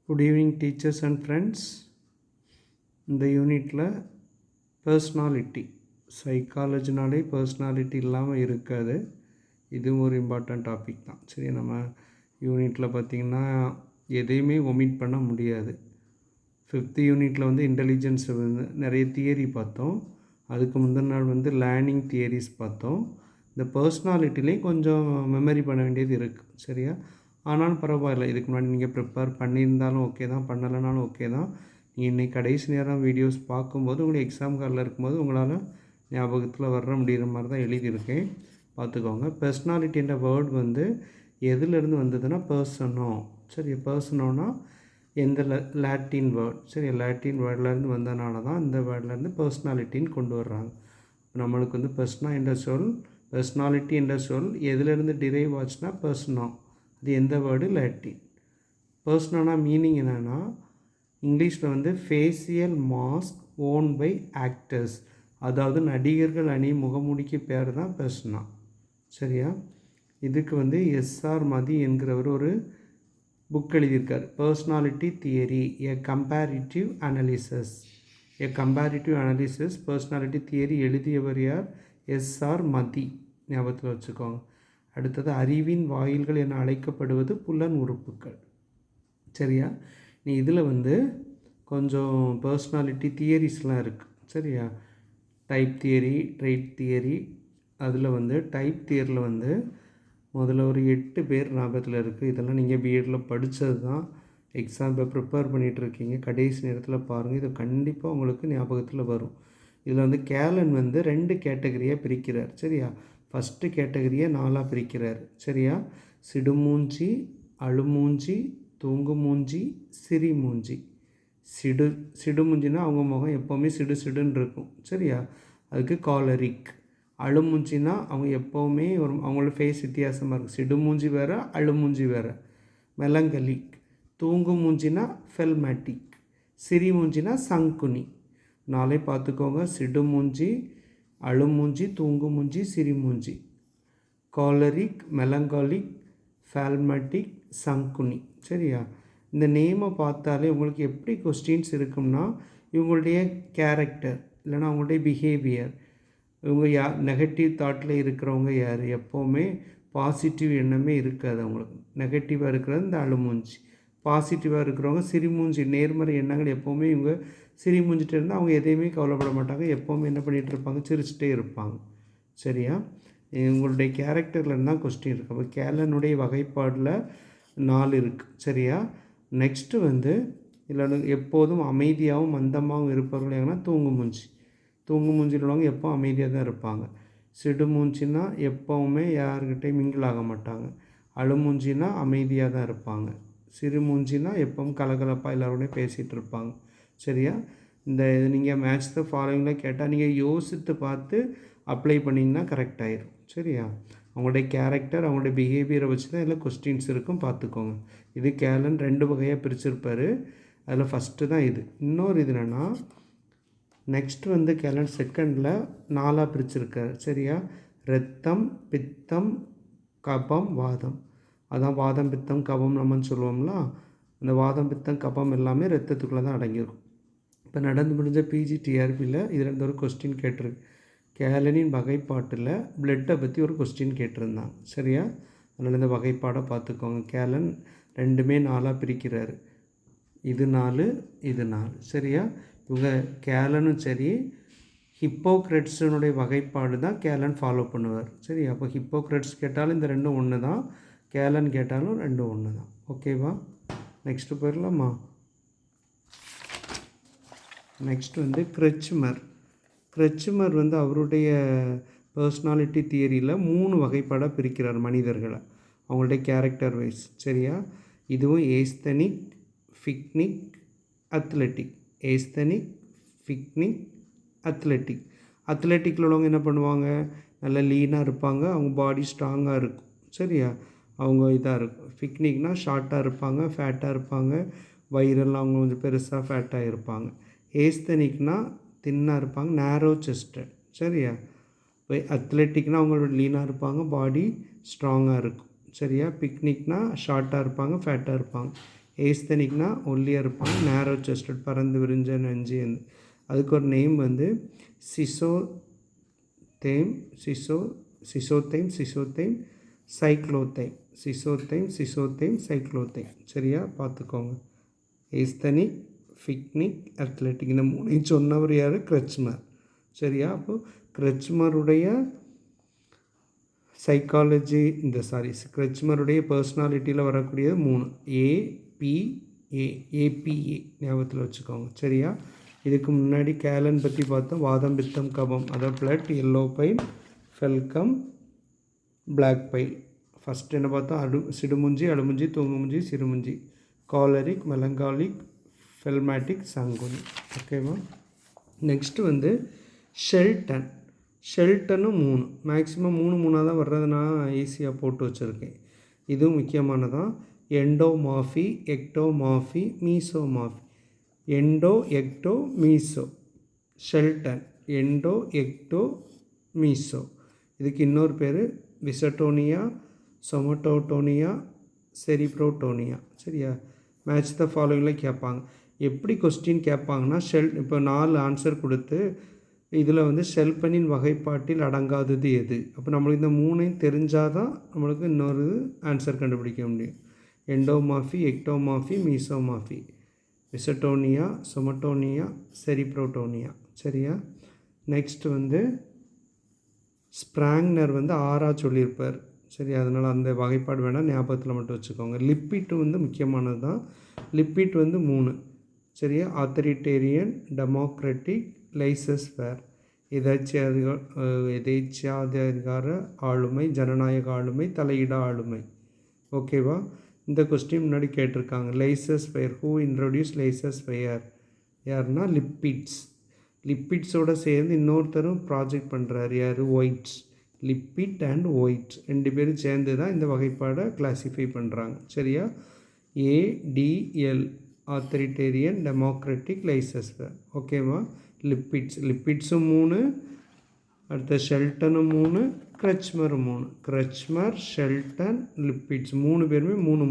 Good evening teachers and friends. இந்த யூனிட்டில் personality, சைக்காலஜினாலே personality இல்லாமல் இருக்காது. இதுவும் ஒரு இம்பார்ட்டண்ட் டாபிக் தான். சரி, நம்ம யூனிட்டில் பார்த்திங்கன்னா எதையுமே ஒமிட் பண்ண முடியாது. 5th யூனிட்டில் இன்டெலிஜென்ஸ் நிறைய தியரி பார்த்தோம். அதுக்கு முந்தின நாள் லேர்னிங் தியரிஸ் பார்த்தோம். இந்த பர்ஸ்னாலிட்டிலேயும் கொஞ்சம் மெமரி பண்ண வேண்டியது இருக்குது. சரியா? ஆனாலும் பரவாயில்ல, இதுக்கு முன்னாடி நீங்கள் ப்ரிப்பேர் பண்ணியிருந்தாலும் ஓகே தான், பண்ணலைனாலும் ஓகே தான். நீங்கள் இன்றைக்கி கடைசி நேரம் வீடியோஸ் பார்க்கும்போது உங்களுக்கு எக்ஸாம் காலில் இருக்கும்போது உங்களால் ஞாபகத்தில் வர முடிகிற மாதிரி தான் எழுதியிருக்கேன், பார்த்துக்கோங்க. பர்ஸ்னாலிட்டி என்ற வேர்ட் எதுலேருந்து வந்ததுன்னா பர்சனோ. சரி, பர்சனோனா எந்த லாட்டின் வேர்ட். சரி, லாட்டின் வேர்ட்லேருந்து வந்ததுனால தான் இந்த வேர்ட்லேருந்து பர்ஸ்னாலிட்டின்னு கொண்டு வர்றாங்க. நம்மளுக்கு பர்ஸ்னாலிட்டி என்ற சொல் எதுலேருந்து டிரைவ் ஆச்சுன்னா பர்சனோ. அது எந்த வேர்டு? லாட்டின். பர்சனோனா மீனிங் என்னென்னா, இங்கிலீஷில் facial mask worn by actors, அதாவது நடிகர்கள் அணி முகமூடிக்கு பேர் தான் பர்சனா. சரியா? இதுக்கு எஸ்ஆர் மதி என்கிறவர் ஒரு புக் எழுதியிருக்கார், பர்சனாலிட்டி தியரி எ கம்பேரிட்டிவ் அனாலிசிஸ். பர்சனாலிட்டி தியரி எழுதியவர் யார்? எஸ்ஆர் மதி. ஞாபகத்தில் வச்சுக்கோங்க. அடுத்தது, அறிவின் வாயில்கள் என அழைக்கப்படுவது புலன் உறுப்புகள். சரியா? நீ இதில் கொஞ்சம் பர்சனாலிட்டி தியரிஸ்லாம் இருக்குது. சரியா? Type theory, trait theory. அதில் டைப் தியரியில் முதல்ல ஒரு 8 பேர் ஞாபகத்தில் இருக்குது. இதெல்லாம் நீங்கள் பிஎட்டில் படித்தது தான். எக்ஸாம் இப்போ ப்ரிப்பேர் பண்ணிகிட்ருக்கீங்க, கடைசி நேரத்தில் பாருங்கள், இது கண்டிப்பாக உங்களுக்கு ஞாபகத்தில் வரும். இதில் கேலன் 2 கேட்டகரியாக பிரிக்கிறார். சரியா? ஃபஸ்ட்டு கேட்டகரியை 4ஆக பிரிக்கிறார். சரியா? சிடுமூஞ்சி, அழுமூஞ்சி, தூங்குமூஞ்சி, சிரிமூஞ்சி. சிடுமூஞ்சின்னா அவங்க முகம் எப்போவுமே சிடுன்னு இருக்கும். சரியா? அதுக்கு காலரிக். அழுமூஞ்சின்னா அவங்க எப்போவுமே அவங்களோட ஃபேஸ் வித்தியாசமாக இருக்கும். சிடுமூஞ்சி வேறு, அழுமூஞ்சி வேறு. மெலங்கலிக். தூங்குமூஞ்சினா ஃபெல்மேட்டிக். சிரிமூஞ்சினா சங்குனி. நாளே பார்த்துக்கோங்க, சிடுமூஞ்சி, அழுமூஞ்சி, தூங்குமூஞ்சி, சிரிமூஞ்சி. காலரிக், மெலங்காலிக், ஃபேல்மேட்டிக், சங்குனி. சரியா? இந்த நேமை பார்த்தாலே உங்களுக்கு எப்படி கொஸ்டின்ஸ் இருக்கும்னா, இவங்களுடைய கேரக்டர் இல்லைனா அவங்களுடைய பிஹேவியர், இவங்க நெகட்டிவ் தாட்டில் இருக்கிறவங்க யார், எப்போவுமே பாசிட்டிவ் எண்ணமே இருக்காது அவங்களுக்கு. நெகட்டிவாக இருக்கிறது இந்த அழுமூஞ்சி. பாசிட்டிவாக இருக்கிறவங்க சிரிமூஞ்சி, நேர்மறை எண்ணங்கள் எப்போவுமே இவங்க சிரிமூஞ்சிட்டு இருந்தால் அவங்க எதையுமே கவலைப்பட மாட்டாங்க, எப்போவுமே என்ன பண்ணிகிட்டு இருப்பாங்க, சிரிச்சிட்டே இருப்பாங்க. சரியா? இவங்களுடைய கேரக்டரில் இருந்தால் கொஸ்டின் இருக்குது. அப்போ கேலனுடைய வகைப்பாடில் 4 இருக்குது. சரியா? நெக்ஸ்ட்டு இதில் எப்போதும் அமைதியாகவும் மந்தமாகவும் இருப்பவர்கள் எங்கன்னா தூங்குமூஞ்சியில் உள்ளவங்க எப்போ அமைதியாக தான் இருப்பாங்க. சிடுமூஞ்சின்னா எப்போவுமே யார்கிட்டையும் மிங்கிள் ஆக மாட்டாங்க. அழுமூஞ்சின்னா அமைதியாக தான் இருப்பாங்க. சிறுமூஞ்சின்னா எப்பவும் கலகலப்பாக எல்லோரோடையும் பேசிகிட்டு இருப்பாங்க. சரியா? இந்த இது நீங்கள் மேட்ச் த ஃபாலோவிங்கில் கேட்டால் நீங்கள் யோசித்து பார்த்து அப்ளை பண்ணிங்கன்னா கரெக்ட் ஆயிடும். சரியா? அவங்களுடைய கேரக்டர், அவங்களுடைய பிஹேவியரை வச்சு தான் இதில் கொஸ்டின்ஸ் இருக்கும், பார்த்துக்கோங்க. இது கேலன் 2 வகையாக பிரிச்சிருப்பார். அதில் ஃபஸ்ட்டு தான் இது. இன்னொரு இது என்னென்னா, நெக்ஸ்ட்டு கேலன் செகண்டில் 4ஆக பிரிச்சிருக்கார். சரியா? இரத்தம், பித்தம், கபம், வாதம். அதான் வாதம், பித்தம், கபம் நம்மன்னு சொல்லுவோம்ல. அந்த வாதம், பித்தம், கபம் எல்லாமே ரத்தத்துக்குள்ளே தான் அடங்கியிருக்கும். இப்போ நடந்து முடிஞ்ச பிஜிடிஆர்பியில் இதில் ஒரு கொஸ்டின் கேட்டிருக்கு. கேலனின் வகைப்பாட்டில் பிளட்டை பற்றி ஒரு கொஸ்டின் கேட்டிருந்தாங்க. சரியா? அதனால் இந்த வகைப்பாடை பார்த்துக்கோங்க. கேலன் 2மே 4ஆக பிரிக்கிறாரு. இது 4, இது 4. சரியா? இவங்க கேலனும் சரி, ஹிப்போக்ரட்ஸினுடைய வகைப்பாடு தான் கேலன் ஃபாலோ பண்ணுவார். சரி? அப்போ ஹிப்போக்ரட்ஸ் கேட்டாலும் இந்த 2 ஒன்று தான், கேலன் கேட்டாலும் 2 ஒன்று தான். ஓகேவா? நெக்ஸ்ட்டு போயிடலாமா? நெக்ஸ்ட்டு கிரெட்ச்மர். அவருடைய பர்சனாலிட்டி தியரியில் 3 வகைப்பாடாக பிரிக்கிறார் மனிதர்களை, அவங்களுடைய கேரக்டர் வைஸ். சரியா? இதுவும் ஏஸ்தனிக், ஃபிக்னிக், அத்லெட்டிக். ஏஸ்தனிக், ஃபிக்னிக், அத்லெட்டிக். அத்லெட்டிக்கில் உள்ளவங்க என்ன பண்ணுவாங்க, நல்லா லீனாக இருப்பாங்க, அவங்க பாடி ஸ்ட்ராங்காக இருக்கும். சரியா? அவங்க இதாக இருக்கும். ஃபிக்னிக்னால் ஷார்ட்டாக இருப்பாங்க, ஃபேட்டாக இருப்பாங்க, வயிறெல்லாம் அவங்க கொஞ்சம் பெருசாக ஃபேட்டாக இருப்பாங்க. ஏஸ்தனிக்னால் தின்னாக இருப்பாங்க, நேரோ செஸ்டட். சரியா? இப்போ அத்லெட்டிக்னால் அவங்க லீனாக இருப்பாங்க, பாடி ஸ்ட்ராங்காக இருக்கும். சரியா? பிக்னிக்னால் ஷார்ட்டாக இருப்பாங்க, ஃபேட்டாக இருப்பாங்க. ஏஸ்தனிக்னா ஒல்லியாக இருப்பாங்க, நேரோ செஸ்டட், பறந்து விரிஞ்ச நெஞ்சு. அதுக்கு ஒரு நேம் வந்து சிசோதேம் சைக்ளோதேம். சரியா பார்த்துக்கோங்க. ஏஸ்தனிக், ஃபிக்னிக், அத்லெட்டிக் இந்த மூணையும் சொன்னவர் யார்? கிரச்மர். சரியா? அப்போது கிரச்மருடைய சைக்காலஜி கிரச்மருடைய பர்சனாலிட்டியில் வரக்கூடியது 3 ஏபிஏ ஞாபகத்தில் வச்சுக்கோங்க. சரியா? இதுக்கு முன்னாடி கேலன் பற்றி பார்த்தோம். வாதம், பித்தம், கபம், அதாவது blood, yellow bile, phlegm, black bile. First என்ன பார்த்தோம்? சிடுமுஞ்சி, அழுமுஞ்சி, தூங்குமுஞ்சி, சிறுமுஞ்சி. காலரிக், மெலங்காலிக், ஃபெல்மேட்டிக், சாங்குனி. ஓகேவா? நெக்ஸ்ட்டு வந்து ஷெல்டனும் 3 மேக்ஸிமம் 3 தான் வர்றதுனா ஈஸியாக போட்டு வச்சுருக்கேன். இதுவும் முக்கியமானதான். Endomorphy, ectomorphy, mesomorphy. Endo, ecto, meso. Sheldon endo, ecto, meso. இதுக்கு இன்னொரு பேர் விசட்டோனியா, சொமட்டோட்டோனியா, செரிப்ரோட்டோனியா. சரியா? மேட்ச் த ஃபாலோவிங்கில் கேட்பாங்க. எப்படி கொஸ்டின் கேட்பாங்கன்னா, இப்போ 4 ஆன்சர் கொடுத்து இதில் வந்து ஷெல்பனின் வகைப்பாட்டில் அடங்காதது எது? அப்போ நம்மளுக்கு இந்த 3ஐயும் தெரிஞ்சால் தான் நம்மளுக்கு இன்னொரு ஆன்சர் கண்டுபிடிக்க முடியும். எண்டோமாஃபி, எக்டோமாஃபி, மீசோமாஃபி. விசட்டோனியா, சொமட்டோனியா, செரிப்ரோட்டோனியா. சரியா? நெக்ஸ்ட்டு வந்து ஸ்ப்ராங்னர் வந்து 6 சொல்லியிருப்பார். சரி, அதனால் அந்த வகைப்பாடு வேணால் ஞாபகத்தில் மட்டும் வச்சுக்கோங்க. லிப்பிட் வந்து முக்கியமானது தான். லிப்பிட் வந்து 3. சரியா? ஆத்தரிட்டேரியன், டெமோக்ராட்டிக், லைசஸ் ஃபேர். எதேச்சாதிகார ஆளுமை, ஜனநாயக ஆளுமை, தலையிட ஆளுமை. ஓகேவா? இந்த கொஸ்டின் முன்னாடி கேட்டிருக்காங்க. Lysis fire, who introduce lysis fire? யாருன்னா லிப்பிட்ஸோடு சேர்ந்து இன்னொருத்தரும் ப்ராஜெக்ட் பண்ணுறாரு. யார்? ஒயிட்ஸ். லிப்பிட் அண்ட் ஒயிட்ஸ் 2 பேரும் சேர்ந்து தான் இந்த வகைப்பாடை கிளாஸிஃபை பண்ணுறாங்க. சரியா? ADL authoritarian, democratic, laissez faire. ஓகேவா? லிப்பிட்ஸும் 3, அடுத்த ஷெல்டனும் 3, கிரச்மரும் 3. கிரச்மர், ஷெல்டன், லிப்பிட்ஸ் 3 பேருமே 3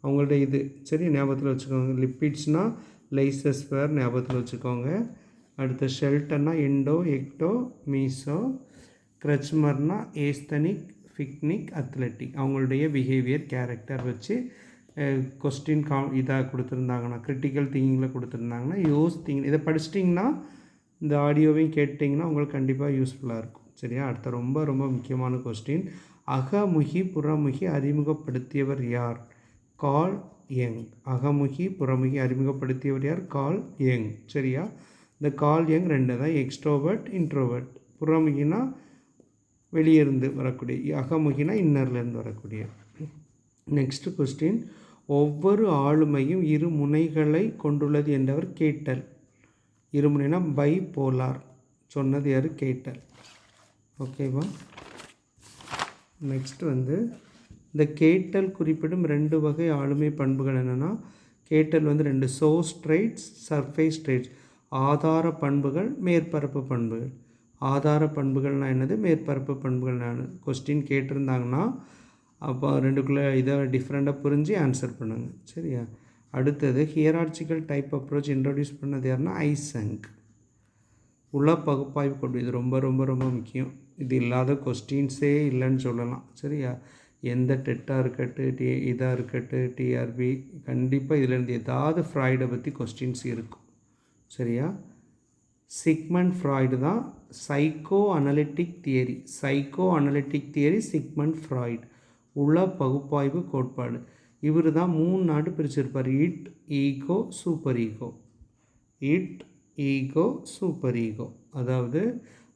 அவங்கள்ட்ட இது. சரி, ஞாபகத்தில் வச்சுக்கோங்க. லிப்பிட்ஸ்னால் லைசஸ் ஃபேர் ஞாபகத்தில் வச்சுக்கோங்க. அடுத்த ஷெல்டன்னா எண்டோ, எக்டோ, மீசோ. கிரச்மர்னா ஏஸ்தனிக், ஃபிக்னிக், அத்லெட்டிக். அவங்களுடைய பிஹேவியர், கேரக்டர் வச்சு கொஸ்டின் இதாக கொடுத்துருந்தாங்கன்னா, கிரிட்டிக்கல் திங்கிங்கில் கொடுத்துருந்தாங்கன்னா இதை படிச்சிட்டிங்கன்னா இந்த ஆடியோவையும் கேட்டிங்கன்னா உங்களுக்கு கண்டிப்பாக யூஸ்ஃபுல்லாக இருக்கும். சரியா? அடுத்த ரொம்ப ரொம்ப முக்கியமான கொஸ்டின். அகமுகி புறமுகி அறிமுகப்படுத்தியவர் யார்? Carl young. அகமுகி புறமுகி அறிமுகப்படுத்தியவர் யார்? கார்ல் யங். சரியா? இந்த கார்ல் யங் 2 தான். Extrovert, introvert. புறமுகினா வெளியிருந்து வரக்கூடிய, அகமுகினா இன்னர்லேருந்து வரக்கூடிய. Next question. ஒவ்வொரு ஆளுமையும் 2 முனைகளை கொண்டுள்ளது என்றவர் கேட்டல். 2 முனைனா பைபோலார். சொன்னது யார்? கேட்டல். ஓகேவா? நெக்ஸ்ட் வந்து இந்த கேட்டல் குறிப்பிடும் 2 வகை ஆளுமை பண்புகள் என்னென்னா, கேட்டல் வந்து 2 சோர்ஸ் ட்ரைட்ஸ், சர்ஃபேஸ் ட்ரைட்ஸ். ஆதார பண்புகள், மேற்பரப்பு பண்புகள். ஆதார பண்புகள்னால் என்னது? மேற்பரப்பு பண்புகள் என்னது? கொஸ்டின் கேட்டிருந்தாங்கன்னா அப்போ 2க்குள்ளே இதை டிஃப்ரெண்ட்டாக புரிஞ்சு ஆன்சர் பண்ணுங்கள். சரியா? அடுத்தது ஹியரார்ச்சிக்கல் டைப் அப்ரோச் இன்ட்ரடியூஸ் பண்ணது யாருன்னா ஐசங்க். உள்ள பகுப்பாய்வு கொண்டு, இது ரொம்ப ரொம்ப ரொம்ப முக்கியம். இது இல்லாத கொஸ்டின்ஸே இல்லைன்னு சொல்லலாம். சரியா? எந்த டெட்டாக இருக்கட்டு, இதாக இருக்கட்டு, டிஆர்பி, கண்டிப்பாக இதிலேருந்து ஏதாவது ஃப்ராய்டை பற்றி கொஸ்டின்ஸ் இருக்கும். சரியா? சிக்மண்ட் ஃப்ராய்டு தான் psycho analytic theory. Sigmund Freud உள்ள பகுப்பாய்வு கோட்பாடு. இவர் தான் 3 நாடு பிரிச்சிருப்பார். Id, ego, super ego. அதாவது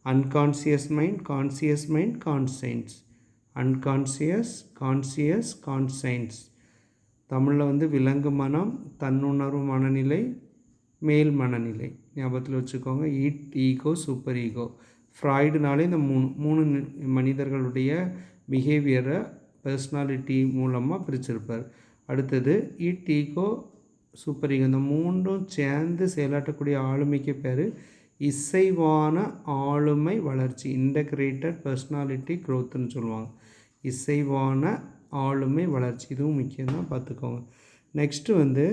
unconscious mind, conscious mind, conscience. Unconscious, conscious, conscience. தமிழில் வந்து விலங்கு மனம், தன்னுணர்வு மனநிலை, மேல் மனநிலை. ஞாபகத்தில் வச்சுக்கோங்க. Id, ego, super ego. ஃப்ராய்டுனாலே இந்த 3 மனிதர்களுடைய பிஹேவியரை பர்சனாலிட்டி மூலமாக பிரிச்சிருப்பார். அடுத்தது இட், ஈகோ, சூப்பர் ஈகோ. இந்த 3ம் சேர்ந்து செயலாற்றக்கூடிய ஆளுமைக்கு பேர் இசைவான ஆளுமை வளர்ச்சி, இன்டகிரேட்டட் பர்சனாலிட்டி க்ரோத்துன்னு சொல்லுவாங்க. இசைவான ஆளுமை வளர்ச்சி, இதுவும் முக்கியம்தான், பார்த்துக்கோங்க. நெக்ஸ்ட்டு வந்து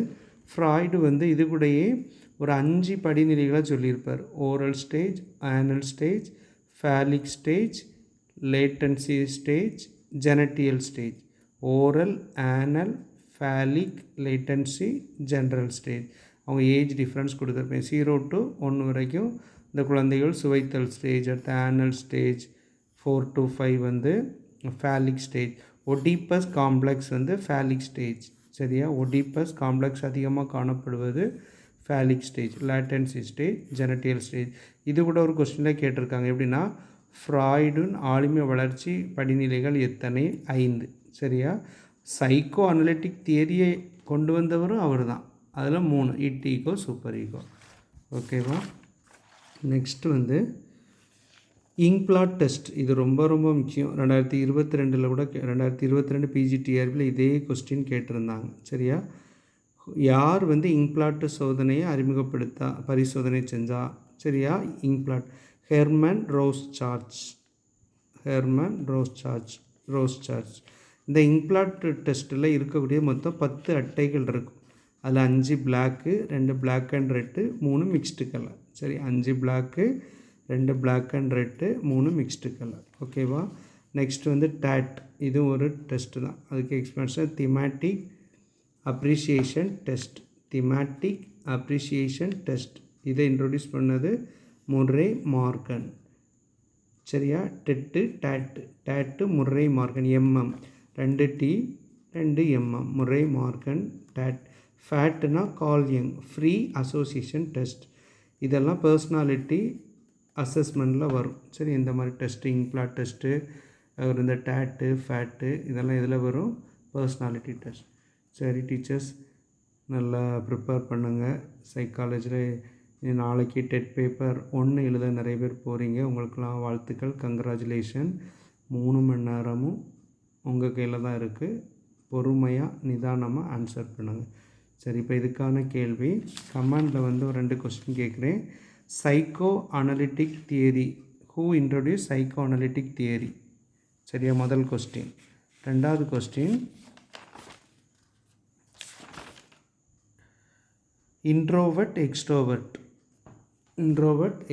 ஃப்ராய்டு வந்து இது கூடயே ஒரு 5 படிநிலைகளாக சொல்லியிருப்பார். Oral stage, anal stage, phallic stage, latency stage, genital stage. Oral, anal, phallic, latency, general stage. அவங்க ஏஜ் டிஃப்ரென்ஸ் கொடுத்துருப்பேன். 0 to 1 வரைக்கும் இந்த குழந்தைகள் சுவைத்தல் ஸ்டேஜ். அடுத்து ஆனல் ஸ்டேஜ். 4 to 5 வந்து ஃபேலிக் ஸ்டேஜ். ஒடிப்பஸ் காம்ப்ளெக்ஸ் வந்து ஃபேலிக் ஸ்டேஜ். சரியா? ஒடிப்பஸ் காம்ப்ளெக்ஸ் அதிகமாக காணப்படுவது phallic stage. Latency stage, genital stage. இது கூட ஒரு கொஸ்டினில் கேட்டிருக்காங்க. எப்படின்னா ஃப்ராய்டின் ஆளுமை வளர்ச்சி படிநிலைகள் எத்தனை? 5. சரியா? சைக்கோ அனலிட்டிக் தியரியை கொண்டு வந்தவரும் அவர் தான். அதில் 3. Id ego, super ego. ஓகேவா? நெக்ஸ்ட்டு வந்து இங்க்பிளாட் டெஸ்ட். இது ரொம்ப ரொம்ப முக்கியம். 2022 கூட 2022 பிஜிடிஆர்பியில் இதே கொஸ்டின் கேட்டிருந்தாங்க. சரியா? யார் வந்து இங்க்பிளாட் சோதனையை பரிசோதனை செஞ்சா? சரியா? இங்க்பிளாட் ஹெர்மன் ரோஸ்சார்ச். இந்த இங்க்பிளாட் டெஸ்ட்டில் இருக்கக்கூடிய மொத்தம் 10 அட்டைகள் இருக்கும். அதில் 5 black, 2 black and red, 3 mixed colour. சரி, 5 black, 2 black and red, 3 mixed colour. ஓகேவா? நெக்ஸ்ட் வந்து டேட். இது ஒரு டெஸ்ட்டு தான். அதுக்கு எக்ஸ்பிளனேஷன் திமேட்டிக் அப்ரிசியேஷன் டெஸ்ட். இதை இன்ட்ரொடியூஸ் பண்ணது முர்ரே மார்கன். சரியா? TAT Murray Morgan. MM 2T 2 mm Murray Morgan TAT. ஃபேட்டுனா கால் யங் ஃப்ரீ அசோசியேஷன் டெஸ்ட். இதெல்லாம் பர்சனாலிட்டி அசஸ்மெண்ட்டில் வரும். சரி, இந்த மாதிரி டெஸ்ட்டு இங்க்பிளாட் டெஸ்ட்டு, இந்த டேட்டு ஃபேட்டு இதெல்லாம் இதில் வரும், பர்சனாலிட்டி டெஸ்ட். சரி டீச்சர்ஸ், நல்லா ப்ரிப்பேர் பண்ணுங்கள். சைக்காலஜியில் நாளைக்கு டெட் பேப்பர் 1 எழுத நிறைய பேர் போகிறீங்க. உங்களுக்கெல்லாம் வாழ்த்துக்கள், கங்க்ராச்சுலேஷன். 3 மணி நேரமும் உங்கள் கையில் தான் இருக்குது. பொறுமையாக நிதானமாக ஆன்சர் பண்ணுங்கள். சரி, இப்போ இதுக்கான கேள்வி கமெண்டில் வந்து ஒரு 2 கொஸ்டின் கேட்குறேன். Psycho analytic theory. Who introduce psycho analytic theory? சரியா? முதல் கொஸ்டின். 2வது கொஸ்டின், இன்ட்ரோவர்ட்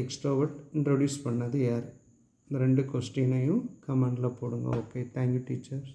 எக்ஸ்ட்ரோவர்ட் இன்ட்ரொடியூஸ் பண்ணது யார்? இந்த 2 கொஸ்டினையும் கமெண்டில் போடுங்க. Okay, thank you teachers.